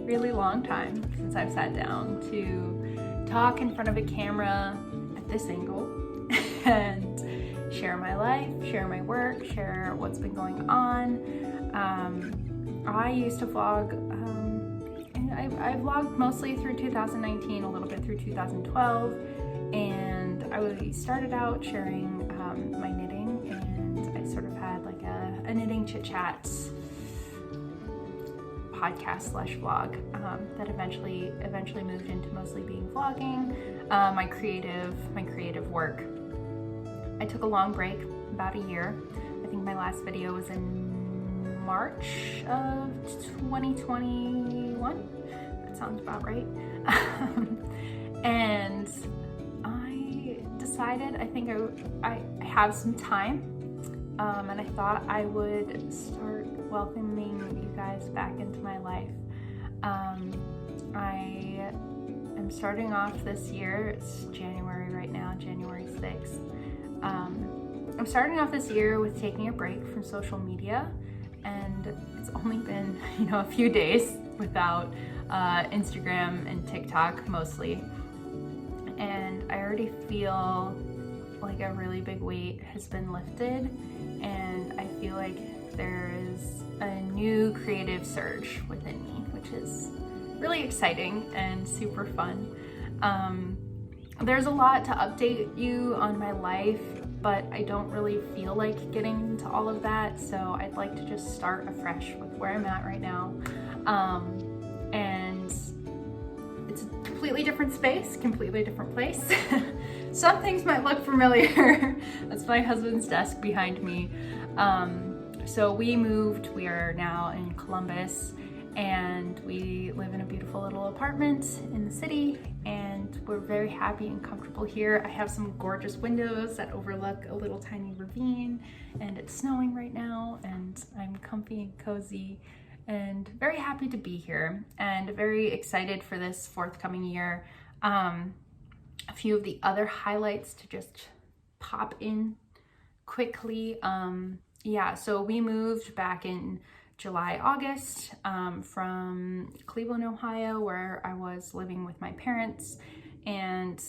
Really long time since I've sat down to talk in front of a camera at this angle and share my life, share my work, share what's been going on. I used to vlog, and I vlogged mostly through 2019, a little bit through 2012, and I started out sharing my knitting, and I sort of had like a knitting chit-chat podcast / vlog that eventually moved into mostly being vlogging, my creative work. I took a long break, about a year. I think my last video was in March of 2021. That sounds about right. And I decided, I think I have some time, and I thought I would start welcoming you guys back into my life. I am starting off this year, it's January right now, January 6th. I'm starting off this year with taking a break from social media, and it's only been, a few days without Instagram and TikTok mostly. And I already feel like a really big weight has been lifted, and I feel like there is a new creative surge within me, which is really exciting and super fun. There's a lot to update you on my life, but I don't really feel like getting into all of that, so I'd like to just start afresh with where I'm at right now. And it's a completely different space, completely different place. Some things might look familiar. That's my husband's desk behind me. So we moved, we are now in Columbus, and we live in a beautiful little apartment in the city, and we're very happy and comfortable here. I have some gorgeous windows that overlook a little tiny ravine, and it's snowing right now, and I'm comfy and cozy and very happy to be here and very excited for this forthcoming year. A few of the other highlights to just pop in quickly. So we moved back in July, August, from Cleveland, Ohio, where I was living with my parents, and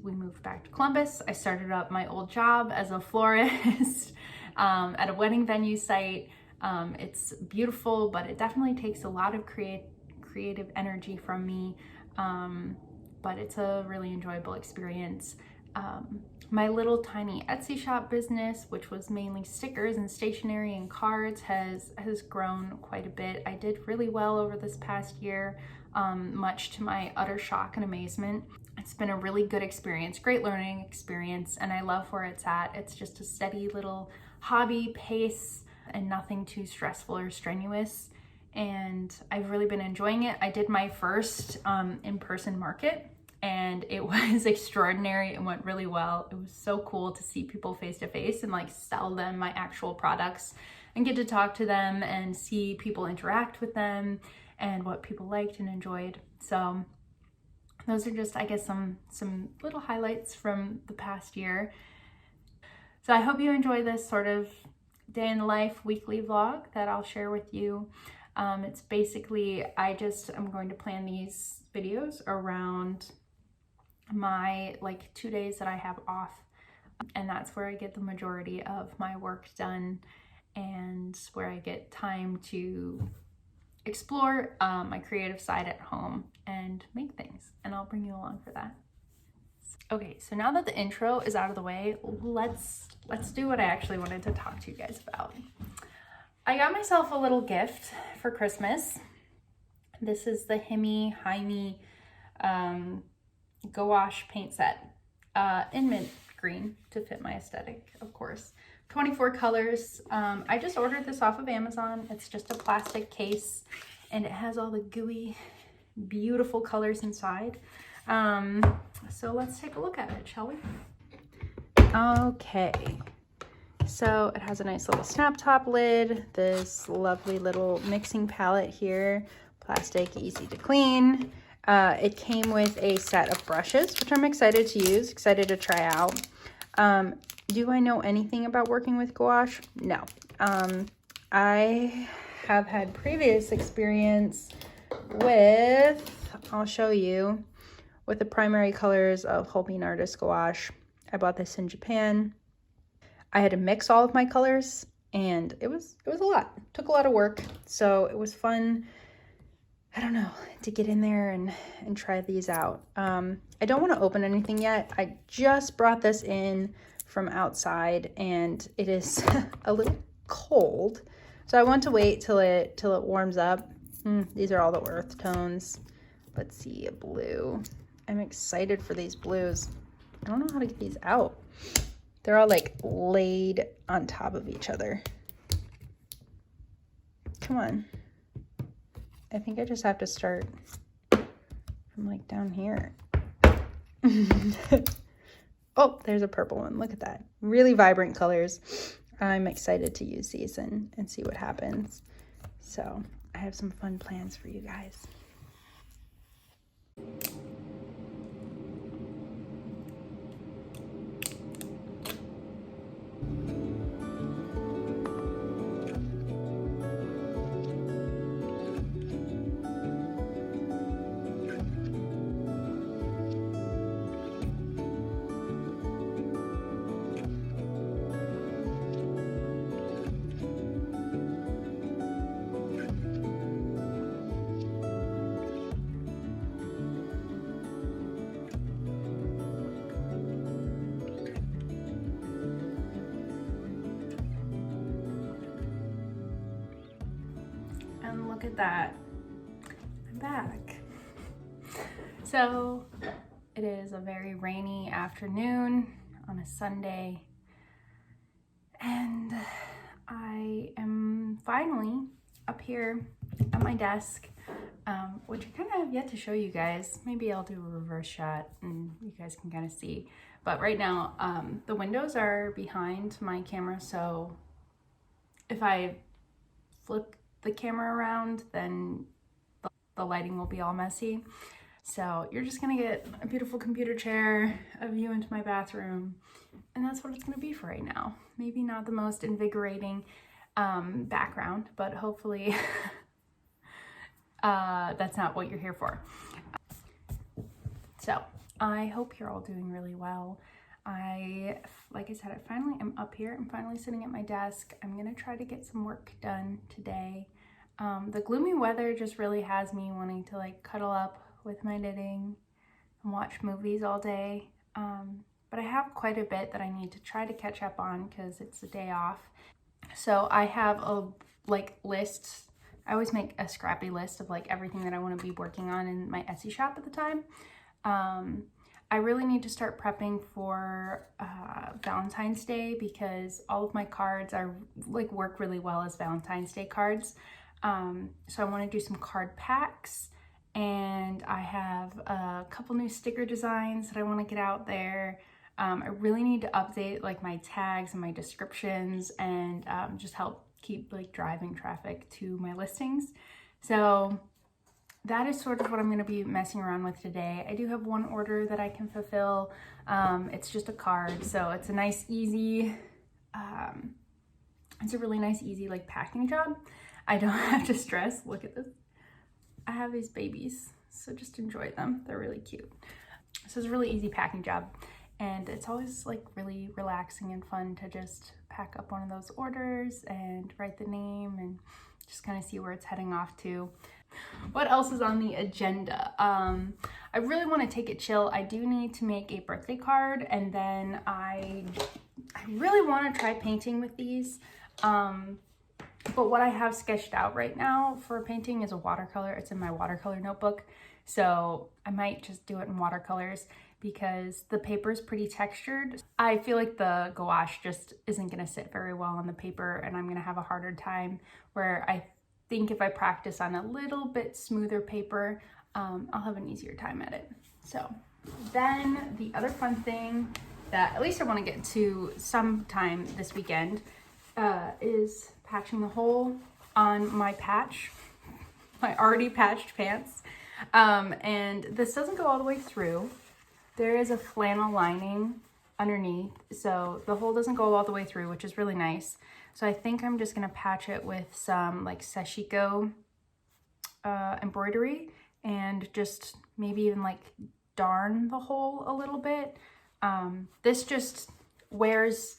we moved back to Columbus. I started up my old job as a florist at a wedding venue site. It's beautiful, but it definitely takes a lot of creative energy from me, but it's a really enjoyable experience. My little tiny Etsy shop business, which was mainly stickers and stationery and cards, has grown quite a bit. I did really well over this past year, much to my utter shock and amazement. It's been a really good experience, great learning experience, and I love where it's at. It's just a steady little hobby pace and nothing too stressful or strenuous, and I've really been enjoying it. I did my first in-person market, and it was extraordinary. It went really well. It was so cool to see people face to face and like sell them my actual products and get to talk to them and see people interact with them and what people liked and enjoyed. So those are just, I guess, some little highlights from the past year. So I hope you enjoy this sort of day in the life weekly vlog that I'll share with you. It's basically, I'm going to plan these videos around my 2 days that I have off, and that's where I get the majority of my work done and where I get time to explore my creative side at home and make things, and I'll bring you along for that. Okay, so now that the intro is out of the way, let's do what I actually wanted to talk to you guys about. I got myself a little gift for Christmas. This is the Himi gouache paint set in mint green to fit my aesthetic, of course. 24 colors. I just ordered this off of Amazon. It's just a plastic case and it has all the gooey, beautiful colors inside. So let's take a look at it, shall we? Okay, so it has a nice little snap top lid, this lovely little mixing palette here, plastic, easy to clean. It came with a set of brushes, which I'm excited to use, excited to try out. Do I know anything about working with gouache? No. I have had previous experience with, I'll show you, with the primary colors of Holbein Artist Gouache. I bought this in Japan. I had to mix all of my colors and it was a lot. It took a lot of work. So it was fun, I don't know, to get in there and try these out. I don't want to open anything yet. I just brought this in from outside and it is a little cold. So I want to wait till it warms up. These are all the earth tones. Let's see, a blue. I'm excited for these blues. I don't know how to get these out. They're all like laid on top of each other. Come on. I think I just have to start from like down here. Oh, there's a purple one. Look at that. Really vibrant colors. I'm excited to use these and see what happens. So I have some fun plans for you guys. And look at that, I'm back. So it is a very rainy afternoon on a Sunday and I am finally up here at my desk, which I kind of have yet to show you guys. Maybe I'll do a reverse shot and you guys can kind of see. But right now, the windows are behind my camera, so if I flip the camera around, then the lighting will be all messy. So you're just gonna get a beautiful computer chair, a view into my bathroom, and that's what it's gonna be for right now. Maybe not the most invigorating background, but hopefully that's not what you're here for. So I hope you're all doing really well. Like I said, I finally am up here. I'm finally sitting at my desk. I'm gonna try to get some work done today. The gloomy weather just really has me wanting to like cuddle up with my knitting and watch movies all day. But I have quite a bit that I need to try to catch up on because it's a day off. So I have a list. I always make a scrappy list of like everything that I want to be working on in my Etsy shop at the time. I really need to start prepping for Valentine's Day because all of my cards are like work really well as Valentine's Day cards. So I want to do some card packs, and I have a couple new sticker designs that I want to get out there. I really need to update like my tags and my descriptions and just help keep like driving traffic to my listings. So that is sort of what I'm going to be messing around with today. I do have one order that I can fulfill. It's just a card, so it's a nice, easy, it's a really nice, easy like packing job. I don't have to stress. Look at this. I have these babies, so just enjoy them. They're really cute. So it's a really easy packing job, and it's always like really relaxing and fun to just pack up one of those orders and write the name and just kind of see where it's heading off to. What else is on the agenda? I really want to take it chill. I do need to make a birthday card, and then I really want to try painting with these. But what I have sketched out right now for painting is a watercolor. It's in my watercolor notebook. So I might just do it in watercolors. because the paper is pretty textured. I feel like the gouache just isn't gonna sit very well on the paper, and I'm gonna have a harder time, where I think if I practice on a little bit smoother paper, I'll have an easier time at it. So then the other fun thing that at least I want to get to sometime this weekend is patching the hole on my patch, my already patched pants. And this doesn't go all the way through. There is a flannel lining underneath, so the hole doesn't go all the way through, which is really nice. So I think I'm just gonna patch it with some like sashiko embroidery, and just maybe even like darn the hole a little bit. This just wears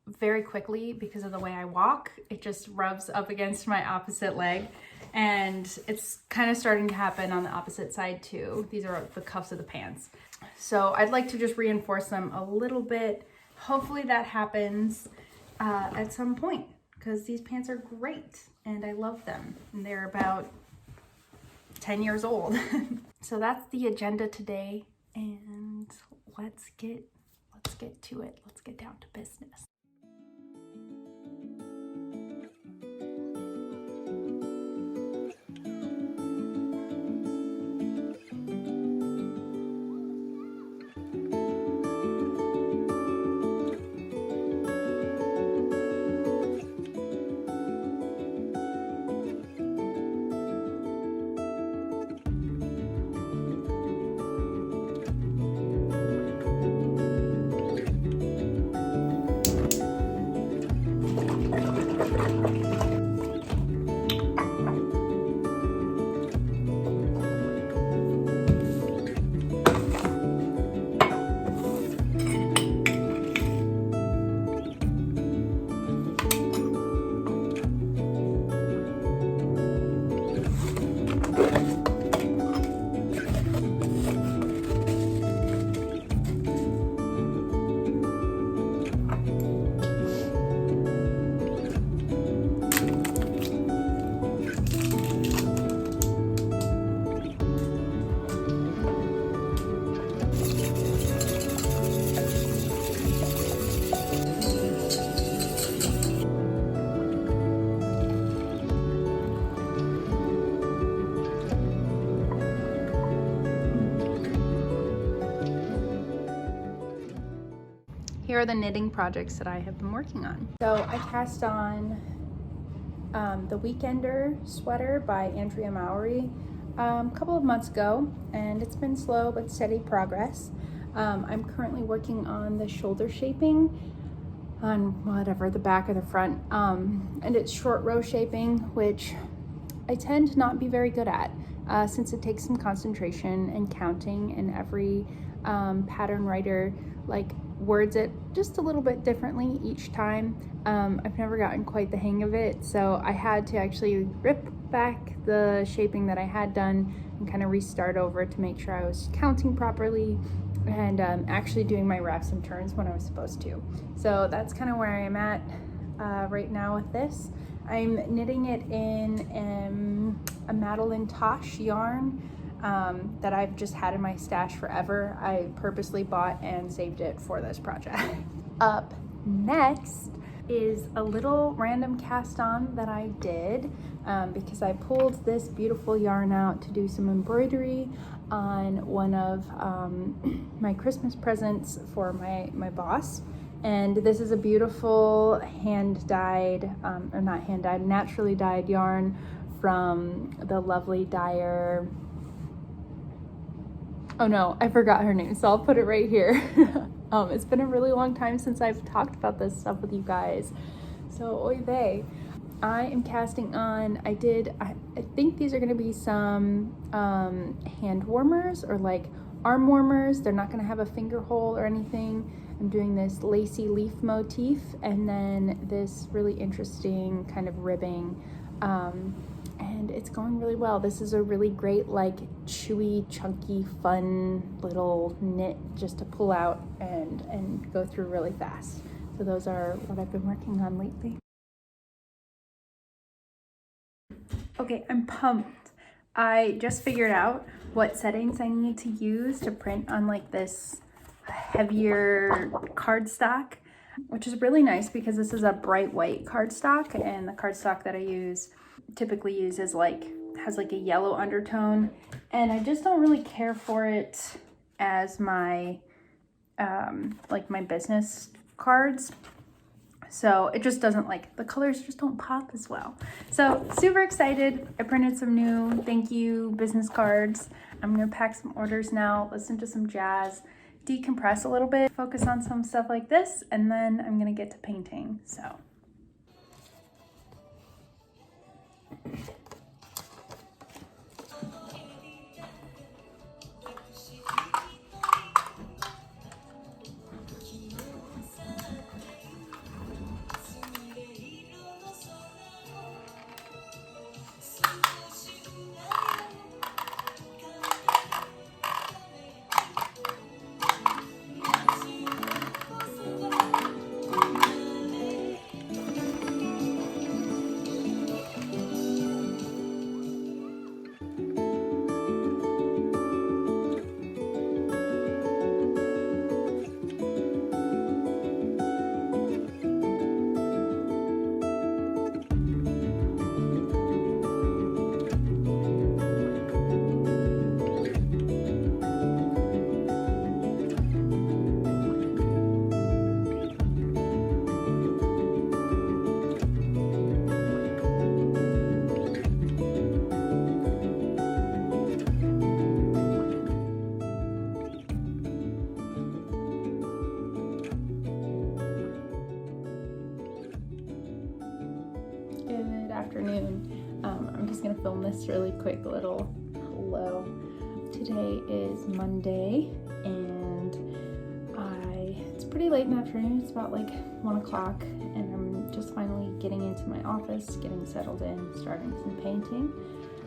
very quickly because of the way I walk. It just rubs up against my opposite leg, and it's kind of starting to happen on the opposite side too. These are the cuffs of the pants. So I'd like to just reinforce them a little bit. Hopefully that happens at some point, because these pants are great and I love them, and they're about 10 years old. So that's the agenda today, and let's get to it. Let's get down to business. Here are the knitting projects that I have been working on. So I cast on the Weekender sweater by Andrea Mowry a couple of months ago, and it's been slow but steady progress. I'm currently working on the shoulder shaping on whatever, the back or the front, and it's short row shaping, which I tend to not be very good at since it takes some concentration and counting, and every pattern writer like words it just a little bit differently each time. I've never gotten quite the hang of it, so I had to actually rip back the shaping that I had done and kind of restart over to make sure I was counting properly and actually doing my wraps and turns when I was supposed to. So that's kind of where I am at right now with this. I'm knitting it in a Madeline Tosh yarn that I've just had in my stash forever. I purposely bought and saved it for this project. Up next is a little random cast on that I did because I pulled this beautiful yarn out to do some embroidery on one of my Christmas presents for my boss. And this is a beautiful hand-dyed, or not hand-dyed, naturally dyed yarn from the lovely dyer. Oh no, I forgot her name, so I'll put it right here. It's been a really long time since I've talked about this stuff with you guys. So, oy vey. I am casting on, I think these are gonna be some hand warmers or like arm warmers. They're not gonna have a finger hole or anything. I'm doing this lacy leaf motif and then this really interesting kind of ribbing. And it's going really well. This is a really great, like, chewy, chunky, fun little knit just to pull out and go through really fast. So those are what I've been working on lately. Okay, I'm pumped. I just figured out what settings I need to use to print on like this heavier cardstock, which is really nice because this is a bright white cardstock, and the cardstock that I typically use is has like a yellow undertone, and I just don't really care for it as my like my business cards. So it just doesn't, like, the colors just don't pop as well. So super excited. I printed some new thank you business cards. I'm gonna pack some orders now, listen to some jazz, decompress a little bit, focus on some stuff like this, and then I'm gonna get to painting, so. Good afternoon. I'm just gonna film this really quick little hello. Today is Monday, and it's pretty late in the afternoon. It's about like 1 o'clock, and I'm just finally getting into my office, getting settled in, starting some painting.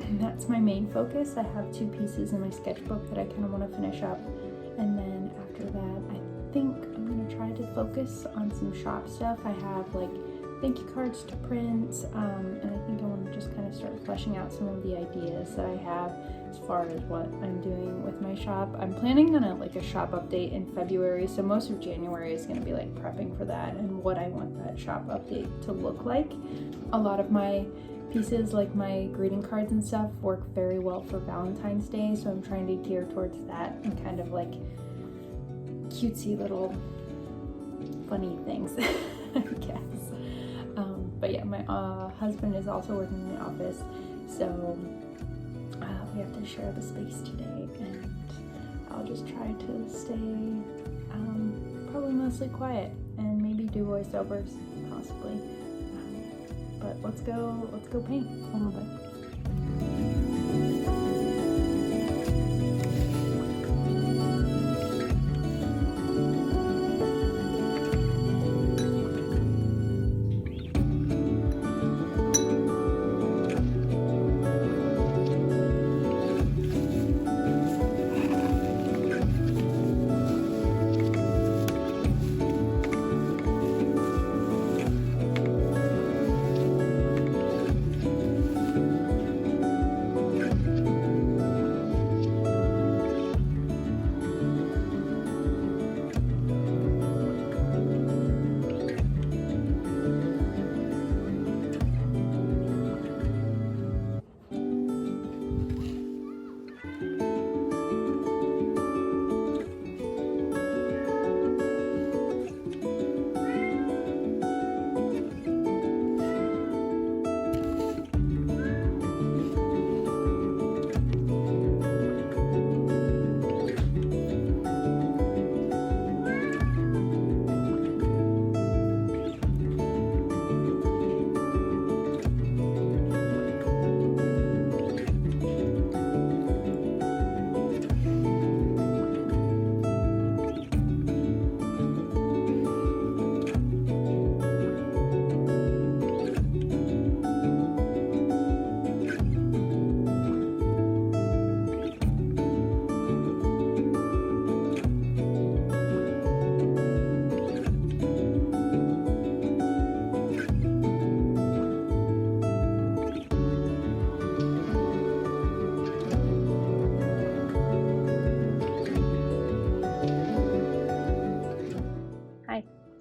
And that's my main focus. I have 2 pieces in my sketchbook that I kind of want to finish up, and then after that I think I'm gonna try to focus on some shop stuff. I have like thank you cards to print, and I think I want to just kind of start fleshing out some of the ideas that I have as far as what I'm doing with my shop. I'm planning on a shop update in February, so most of January is going to be like prepping for that and what I want that shop update to look like. A lot of my pieces, like my greeting cards and stuff, work very well for Valentine's Day, so I'm trying to gear towards that and kind of like cutesy little funny things, I guess. But yeah, my husband is also working in the office, so we have to share the space today, and I'll just try to stay probably mostly quiet and maybe do voiceovers possibly. But let's go paint a little bit.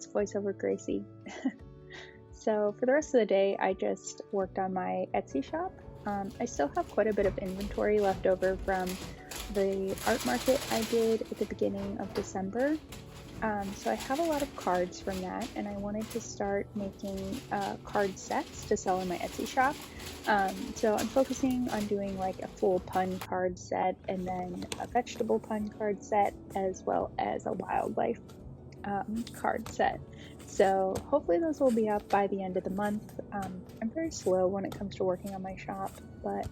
It's voiceover Gracie. So for the rest of the day, I just worked on my Etsy shop. I still have quite a bit of inventory left over from the art market I did at the beginning of December. So I have a lot of cards from that, and I wanted to start making card sets to sell in my Etsy shop. So I'm focusing on doing like a full pun card set and then a vegetable pun card set, as well as a wildlife card set. So hopefully those will be up by the end of the month. I'm very slow when it comes to working on my shop, but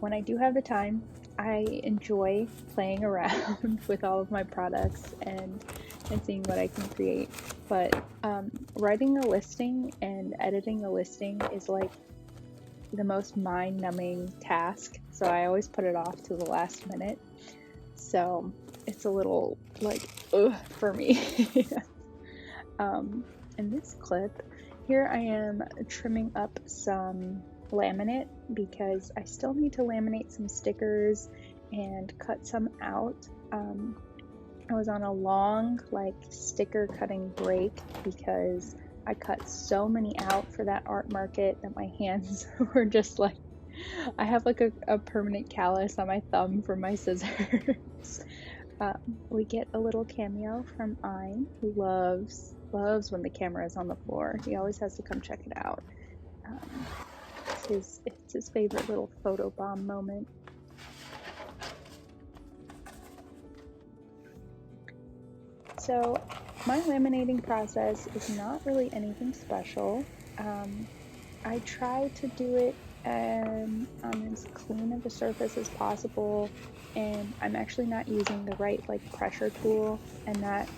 when I do have the time, I enjoy playing around with all of my products and seeing what I can create. But writing a listing and editing a listing is like the most mind-numbing task. So I always put it off to the last minute. So it's a little like ugh for me. In this clip, here I am trimming up some laminate because I still need to laminate some stickers and cut some out. I was on a long like sticker cutting break because I cut so many out for that art market that my hands were just like, I have like a permanent callus on my thumb from my scissors. We get a little cameo from Ein, who loves when the camera is on the floor. He always has to come check it out. It's his favorite little photo bomb moment. So my laminating process is not really anything special. I try to do it on as clean of a surface as possible, and I'm actually not using the right like pressure tool, and that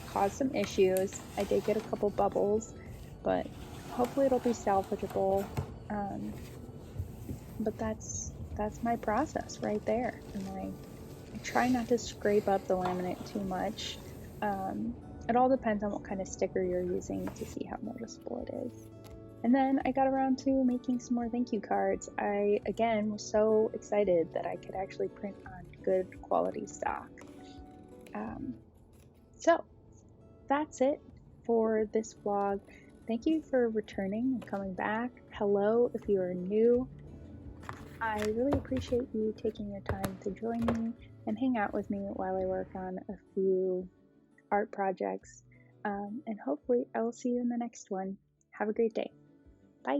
caused some issues. I did get a couple bubbles, but hopefully it'll be salvageable. But that's my process right there, and I try not to scrape up the laminate too much. It all depends on what kind of sticker you're using to see how noticeable it is. And then I got around to making some more thank you cards. I, again, was so excited that I could actually print on good quality stock. So that's it for this vlog. Thank you for returning and coming back. Hello if you are new. I really appreciate you taking your time to join me and hang out with me while I work on a few art projects. And hopefully I will see you in the next one. Have a great day. Bye.